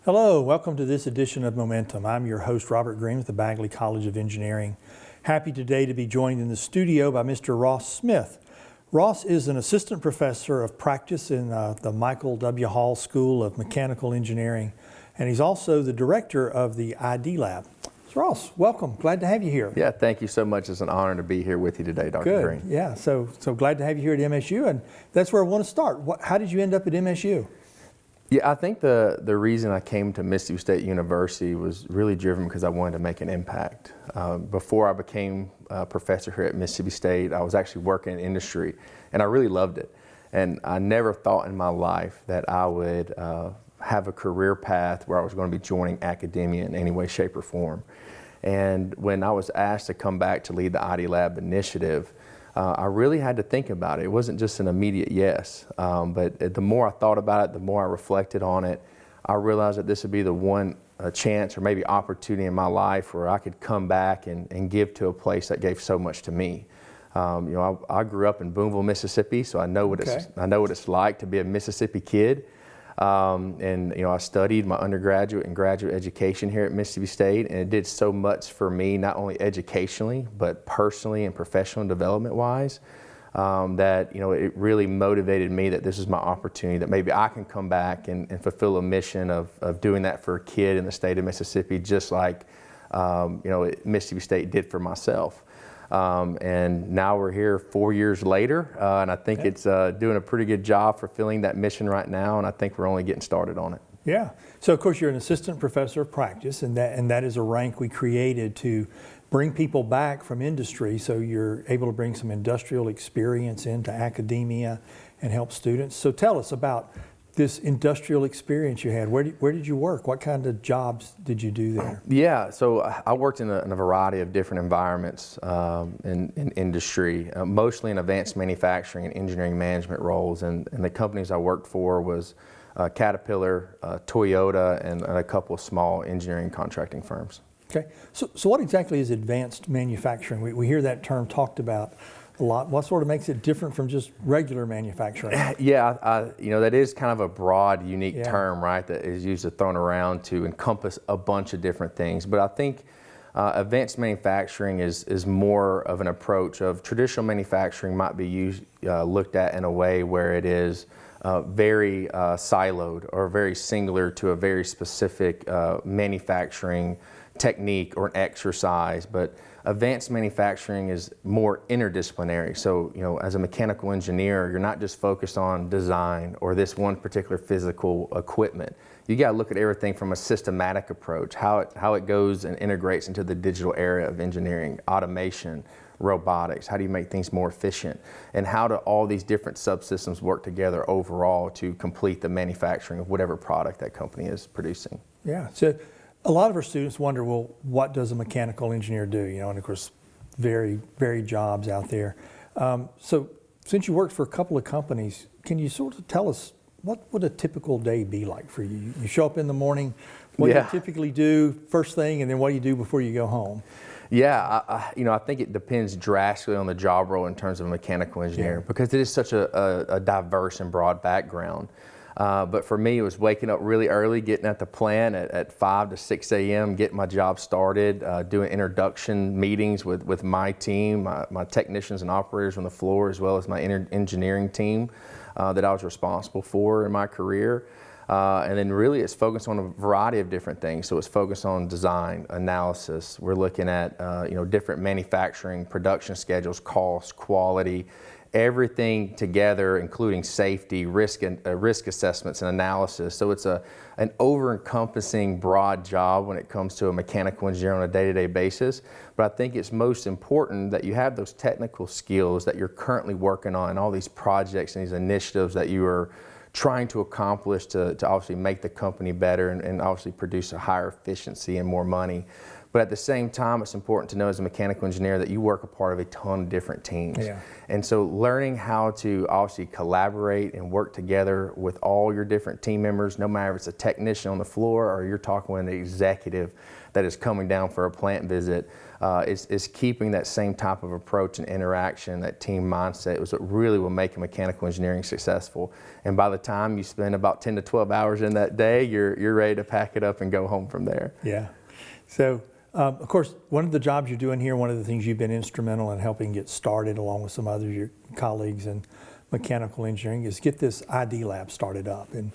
Hello, welcome to this edition of Momentum. I'm your host, Robert Green with the Bagley College of Engineering. Happy today to be joined in the studio by Mr. Ross Smith. Ross is an assistant professor of practice in the Michael W. Hall School of Mechanical Engineering, and he's also the director of the IDEELab. So Ross, welcome. Glad to have you here. Yeah, thank you so much. It's an honor to be here with you today, Dr. Good. Green. Yeah, so glad to have you here at MSU, and that's where I want to start. How did you end up at MSU? Yeah, I think the reason I came to Mississippi State University was really driven because I wanted to make an impact. Before I became a professor here at Mississippi State, I was actually working in industry, and I really loved it. And I never thought in my life that I would have a career path where I was going to be joining academia in any way, shape, or form. And when I was asked to come back to lead the IDEELab initiative, I really had to think about it. It wasn't just an immediate yes, but the more I thought about it, the more I reflected on it, I realized that this would be the one chance or maybe opportunity in my life where I could come back and give to a place that gave so much to me. I grew up in Boonville, Mississippi, so I know what it's like to be a Mississippi kid. I studied my undergraduate and graduate education here at Mississippi State, and it did so much for me, not only educationally, but personally and professional development wise, that it really motivated me that this is my opportunity, that maybe I can come back and fulfill a mission of doing that for a kid in the state of Mississippi, just like Mississippi State did for myself. And now we're here 4 years later, and I think it's doing a pretty good job fulfilling that mission right now, and I think we're only getting started on it. Yeah. So of course you're an assistant professor of practice, and that is a rank we created to bring people back from industry, so you're able to bring some industrial experience into academia and help students. So tell us about this industrial experience you had. Where did you work? What kind of jobs did you do there? Yeah, so I worked in a variety of different environments in industry, mostly in advanced manufacturing and engineering management roles. And the companies I worked for was Caterpillar, Toyota, and a couple of small engineering contracting firms. Okay, so what exactly is advanced manufacturing? We hear that term talked about a lot. What sort of makes it different from just regular manufacturing? Yeah, that is kind of a broad, unique term, right, that is usually thrown around to encompass a bunch of different things. But I think advanced manufacturing is more of an approach of traditional manufacturing might be looked at in a way where it is very siloed or very singular to a very specific manufacturing technique or an exercise. But advanced manufacturing is more interdisciplinary. So, as a mechanical engineer, you're not just focused on design or this one particular physical equipment. You got to look at everything from a systematic approach, how it goes and integrates into the digital area of engineering, automation, robotics. How do you make things more efficient? And how do all these different subsystems work together overall to complete the manufacturing of whatever product that company is producing? Yeah. So a lot of our students wonder, well, what does a mechanical engineer do? And of course, very varied jobs out there. So since you worked for a couple of companies, can you sort of tell us what would a typical day be like for you? You show up in the morning, what do you typically do first thing, and then what do you do before you go home? Yeah, I think it depends drastically on the job role in terms of a mechanical engineer, because it is such a diverse and broad background. But for me, it was waking up really early, getting at the plant at 5 to 6 a.m., getting my job started, doing introduction meetings with my team, my technicians and operators on the floor, as well as my engineering team that I was responsible for in my career. And then really it's focused on a variety of different things. So it's focused on design, analysis. We're looking at different manufacturing, production schedules, cost, quality, everything together, including safety, risk assessments and analysis. So it's an over-encompassing broad job when it comes to a mechanical engineer on a day-to-day basis. But I think it's most important that you have those technical skills that you're currently working on, all these projects and these initiatives that you are trying to accomplish to obviously make the company better and obviously produce a higher efficiency and more money. But at the same time, it's important to know as a mechanical engineer that you work a part of a ton of different teams. Yeah. And so learning how to obviously collaborate and work together with all your different team members, no matter if it's a technician on the floor or you're talking with an executive that is coming down for a plant visit, is keeping that same type of approach and interaction, that team mindset was what really will make a mechanical engineering successful. And by the time you spend about 10 to 12 hours in that day, you're ready to pack it up and go home from there. Yeah. So, of course, one of the jobs you're doing here, one of the things you've been instrumental in helping get started along with some other your colleagues in mechanical engineering is get this IDEELab started up. And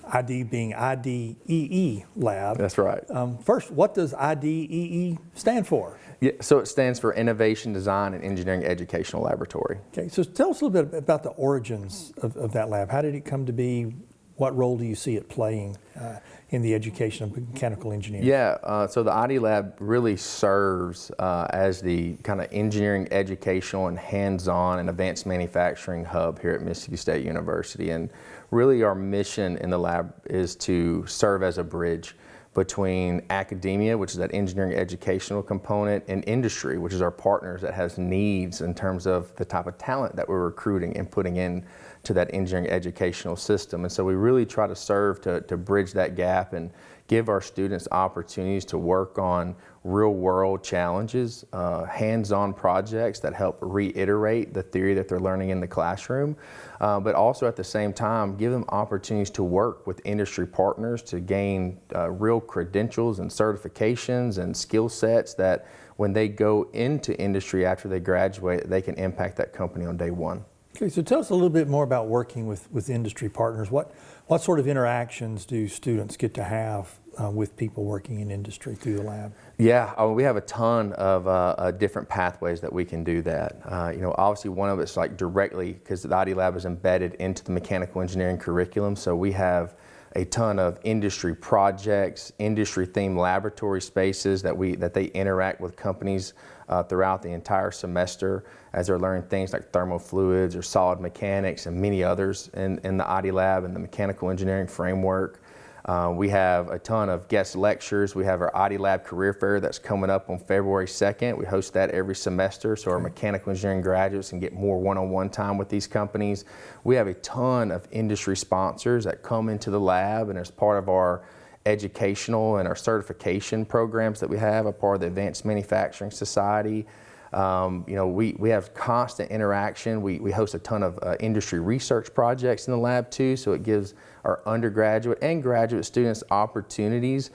ID being IDEE lab. That's right. First, what does IDEE stand for? Yeah, so it stands for Innovation, Design, and Engineering Educational Laboratory. Okay, so tell us a little bit about the origins of that lab. How did it come to be? What role do you see it playing in the education of mechanical engineering? Yeah, so the IDEELab really serves as the kind of engineering, educational, and hands-on and advanced manufacturing hub here at Mississippi State University. And really our mission in the lab is to serve as a bridge between academia, which is that engineering educational component, and industry, which is our partners that has needs in terms of the type of talent that we're recruiting and putting in to that engineering educational system. And so we really try to serve to bridge that gap and give our students opportunities to work on real world challenges, hands-on projects that help reiterate the theory that they're learning in the classroom, but also at the same time give them opportunities to work with industry partners to gain real credentials and certifications and skill sets that when they go into industry after they graduate, they can impact that company on day one. Okay, so tell us a little bit more about working with industry partners. What sort of interactions do students get to have with people working in industry through the lab? Yeah, we have a ton of different pathways that we can do that. Obviously one of it's like directly, because the IDEELab is embedded into the mechanical engineering curriculum, so we have a ton of industry projects, industry-themed laboratory spaces that they interact with companies throughout the entire semester as they're learning things like thermofluids or solid mechanics and many others in the IDEELab and the mechanical engineering framework. We have a ton of guest lectures. We have our IDEELab Career Fair that's coming up on February 2nd. We host that every semester so our mechanical engineering graduates can get more one-on-one time with these companies. We have a ton of industry sponsors that come into the lab, and as part of our educational and our certification programs that we have, a part of the Advanced Manufacturing Society. We have constant interaction. We host a ton of industry research projects in the lab too, so it gives our undergraduate and graduate students opportunities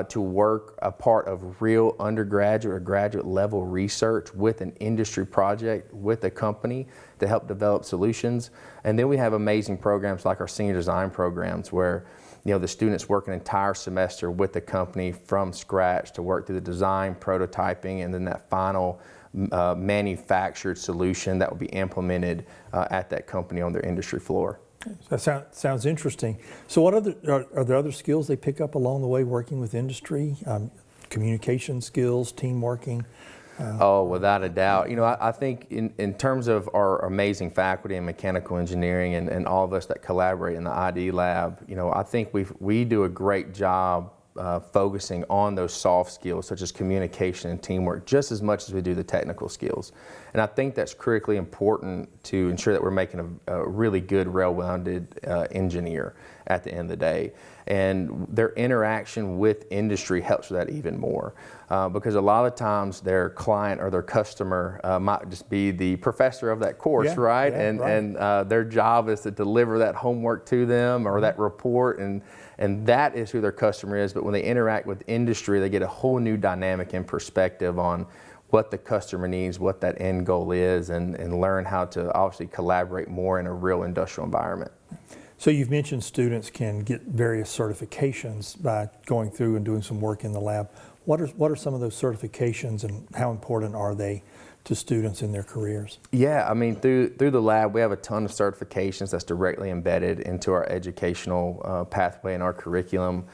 to work a part of real undergraduate or graduate level research with an industry project with a company to help develop solutions. And then we have amazing programs like our senior design programs where the students work an entire semester with the company from scratch to work through the design, prototyping, and then that final manufactured solution that will be implemented at that company on their industry floor. That sounds interesting. So what are there other skills they pick up along the way working with industry? Communication skills, team working? Oh, without a doubt. I think in terms of our amazing faculty in mechanical engineering and all of us that collaborate in the IDEELab, I think we do a great job focusing on those soft skills such as communication and teamwork just as much as we do the technical skills. And I think that's critically important to ensure that we're making a really good, well-rounded engineer at the end of the day. And their interaction with industry helps with that even more because a lot of times their client or their customer might just be the professor of that course, right? And their job is to deliver that homework to them or that report, and that is who their customer is. But when they interact with industry, they get a whole new dynamic and perspective on what the customer needs, what that end goal is, and learn how to obviously collaborate more in a real industrial environment. So you've mentioned students can get various certifications by going through and doing some work in the lab. What are some of those certifications and how important are they to students in their careers? Yeah, I mean, through the lab, we have a ton of certifications that's directly embedded into our educational pathway and our curriculum,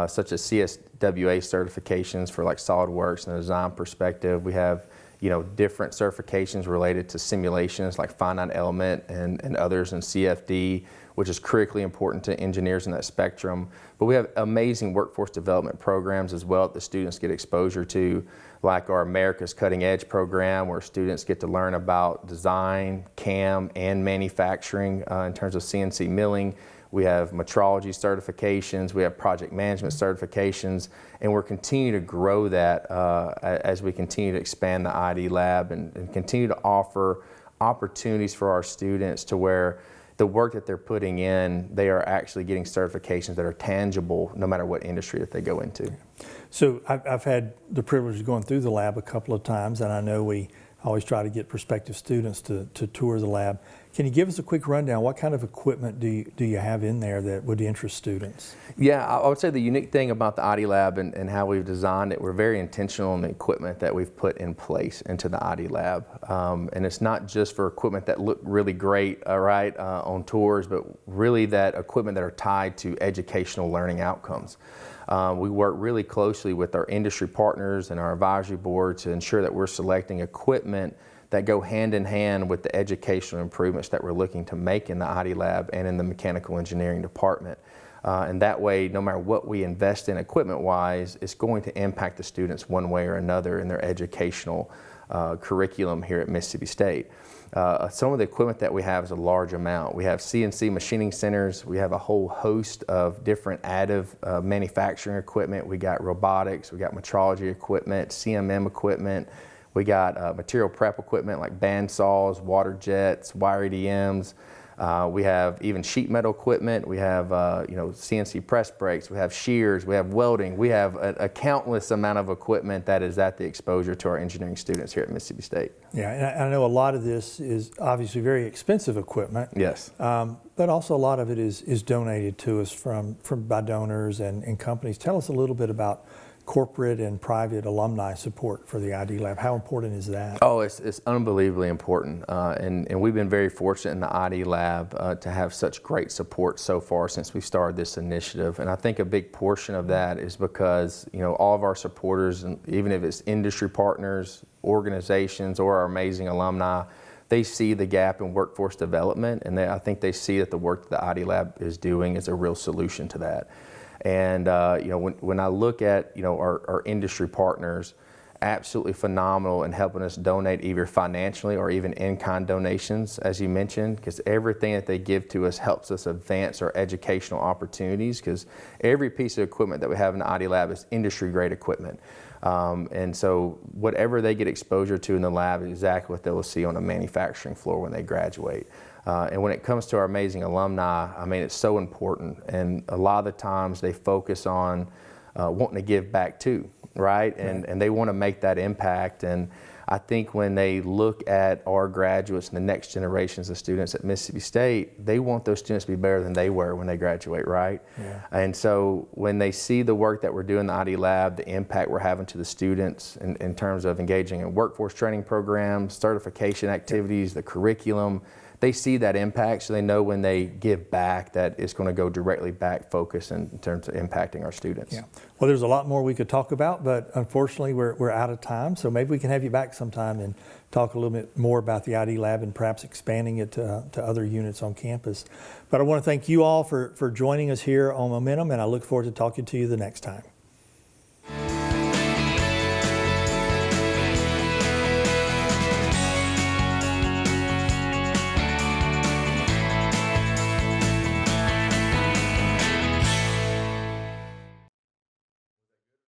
such as CSWA certifications for like SolidWorks and the design perspective. We have different certifications related to simulations like finite element and others in CFD, which is critically important to engineers in that spectrum. But we have amazing workforce development programs as well that the students get exposure to, like our America's Cutting Edge program, where students get to learn about design, CAM, and manufacturing in terms of CNC milling. We have metrology certifications, we have project management certifications, and we're continuing to grow that as we continue to expand the IDEELab and continue to offer opportunities for our students to where the work that they're putting in, they are actually getting certifications that are tangible no matter what industry that they go into. So I've had the privilege of going through the lab a couple of times, and I know we always try to get prospective students to tour the lab. Can you give us a quick rundown? What kind of equipment do you have in there that would interest students? Yeah, I would say the unique thing about the IDEELab and how we've designed it, we're very intentional in the equipment that we've put in place into the IDEELab. And it's not just for equipment that look really great, on tours, but really that equipment that are tied to educational learning outcomes. We work really closely with our industry partners and our advisory board to ensure that we're selecting equipment that go hand in hand with the educational improvements that we're looking to make in the IDEELab and in the mechanical engineering department. And that way, no matter what we invest in equipment-wise, it's going to impact the students one way or another in their educational curriculum here at Mississippi State. Some of the equipment that we have is a large amount. We have CNC machining centers. We have a whole host of different additive manufacturing equipment. We got robotics, we got metrology equipment, CMM equipment. We got material prep equipment like band saws, water jets, wire EDMs. We have even sheet metal equipment. We have CNC press brakes. We have shears. We have welding. We have a countless amount of equipment that is at the exposure to our engineering students here at Mississippi State. Yeah, and I know a lot of this is obviously very expensive equipment. Yes. But also a lot of it is donated to us by donors and companies. Tell us a little bit about corporate and private alumni support for the IDEELab. How important is that? Oh, it's unbelievably important. And we've been very fortunate in the IDEELab to have such great support so far since we started this initiative. And I think a big portion of that is because, all of our supporters, and even if it's industry partners, organizations, or our amazing alumni, they see the gap in workforce development, and I think they see that the work that the IDEELab is doing is a real solution to that. And when I look at our industry partners, absolutely phenomenal in helping us donate either financially or even in-kind donations, as you mentioned, because everything that they give to us helps us advance our educational opportunities, because every piece of equipment that we have in the IDEELab is industry-grade equipment. And so whatever they get exposure to in the lab is exactly what they will see on a manufacturing floor when they graduate. And when it comes to our amazing alumni, I mean, it's so important. And a lot of the times they focus on wanting to give back too, right? And they want to make that impact. And I think when they look at our graduates and the next generations of students at Mississippi State, they want those students to be better than they were when they graduate, right? Yeah. And so when they see the work that we're doing in the IDEELab, the impact we're having to the students in terms of engaging in workforce training programs, certification activities, the curriculum, they see that impact, so they know when they give back that it's going to go directly back focus in terms of impacting our students. Yeah. Well, there's a lot more we could talk about, but unfortunately we're out of time, so maybe we can have you back sometime and talk a little bit more about the IDEELab and perhaps expanding it to other units on campus. But I want to thank you all for joining us here on Momentum, and I look forward to talking to you the next time.